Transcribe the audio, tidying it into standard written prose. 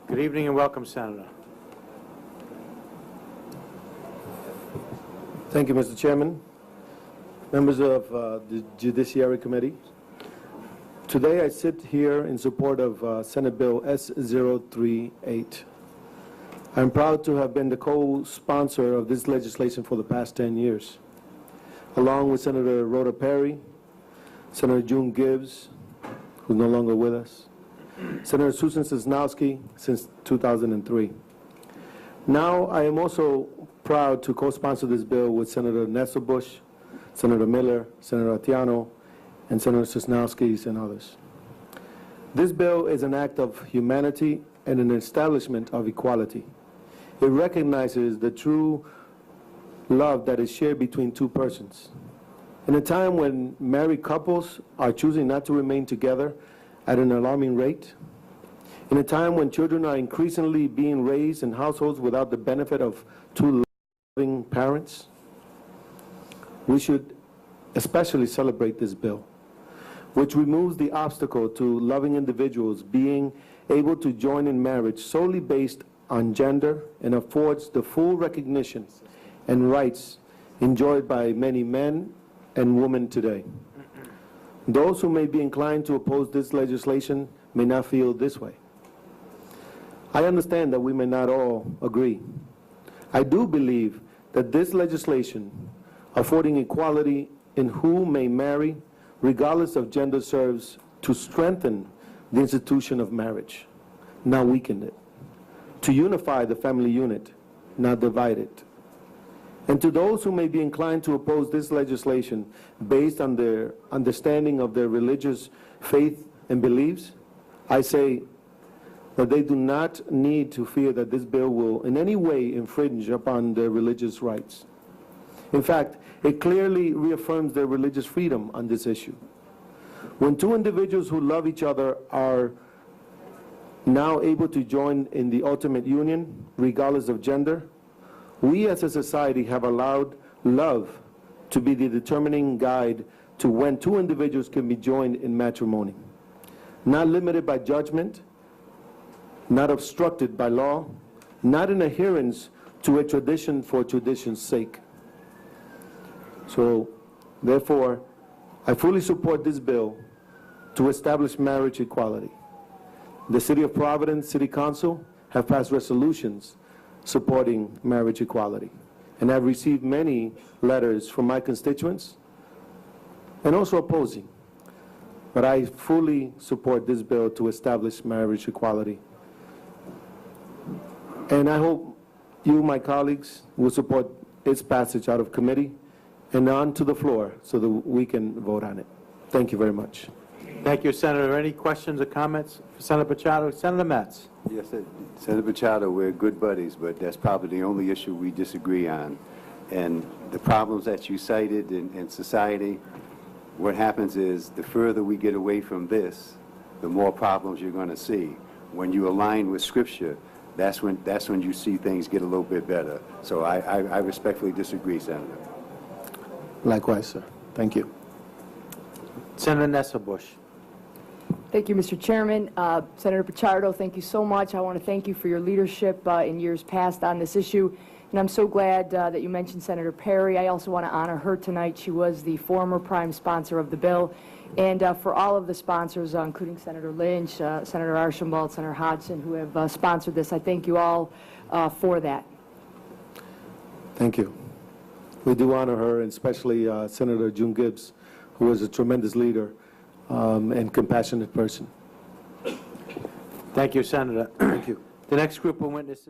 Good evening and welcome, Senator. Thank you, Mr. Chairman. Members of the Judiciary Committee. Today I sit here in support of Senate Bill S038. I'm proud to have been the co-sponsor of this legislation for the past 10 years, along with Senator Rhoda Perry, Senator June Gibbs, who's no longer with us, Senator Susan Cisnowski since 2003. Now I am also proud to co-sponsor this bill with Senator Nesselbush, Senator Miller, Senator Atiano, and Senator Cisnowski and others. This bill is an act of humanity and an establishment of equality. It recognizes the true love that is shared between two persons. In a time when married couples are choosing not to remain together at an alarming rate, in a time when children are increasingly being raised in households without the benefit of two loving parents, we should especially celebrate this bill, which removes the obstacle to loving individuals being able to join in marriage solely based on gender and affords the full recognition and rights enjoyed by many men and women today. Those who may be inclined to oppose this legislation may not feel this way. I understand that we may not all agree. I do believe that this legislation affording equality in who may marry, regardless of gender, serves to strengthen the institution of marriage, not weaken it, to unify the family unit, not divide it. And to those who may be inclined to oppose this legislation based on their understanding of their religious faith and beliefs, I say that they do not need to fear that this bill will in any way infringe upon their religious rights. In fact, it clearly reaffirms their religious freedom on this issue. When two individuals who love each other are now able to join in the ultimate union, regardless of gender, we as a society have allowed love to be the determining guide to when two individuals can be joined in matrimony, not limited by judgment, not obstructed by law, not in adherence to a tradition for tradition's sake. So, therefore, I fully support this bill to establish marriage equality. The City of Providence City Council have passed resolutions supporting marriage equality, and I've received many letters from my constituents and also opposing. But I fully support this bill to establish marriage equality. And I hope you, my colleagues, will support its passage out of committee and on to the floor so that we can vote on it. Thank you very much. Thank you, Senator. Any questions or comments for Senator Pichardo? Senator Metz. Yes, Senator Pichardo, we're good buddies, but that's probably the only issue we disagree on. And the problems that you cited in society, what happens is the further we get away from this, the more problems you're going to see. When you align with Scripture, that's when you see things get a little bit better. So I respectfully disagree, Senator. Likewise, sir. Thank you. Senator Nesselbush. Thank you, Mr. Chairman. Senator Pichardo, thank you so much. I want to thank you for your leadership in years past on this issue. And I'm so glad that you mentioned Senator Perry. I also want to honor her tonight. She was the former prime sponsor of the bill. And for all of the sponsors, including Senator Lynch, Senator Archambault, Senator Hodgson, who have sponsored this, I thank you all for that. Thank you. We do honor her, and especially Senator June Gibbs, who is a tremendous leader and compassionate person. Thank you, Senator. Thank you. The next group of witnesses.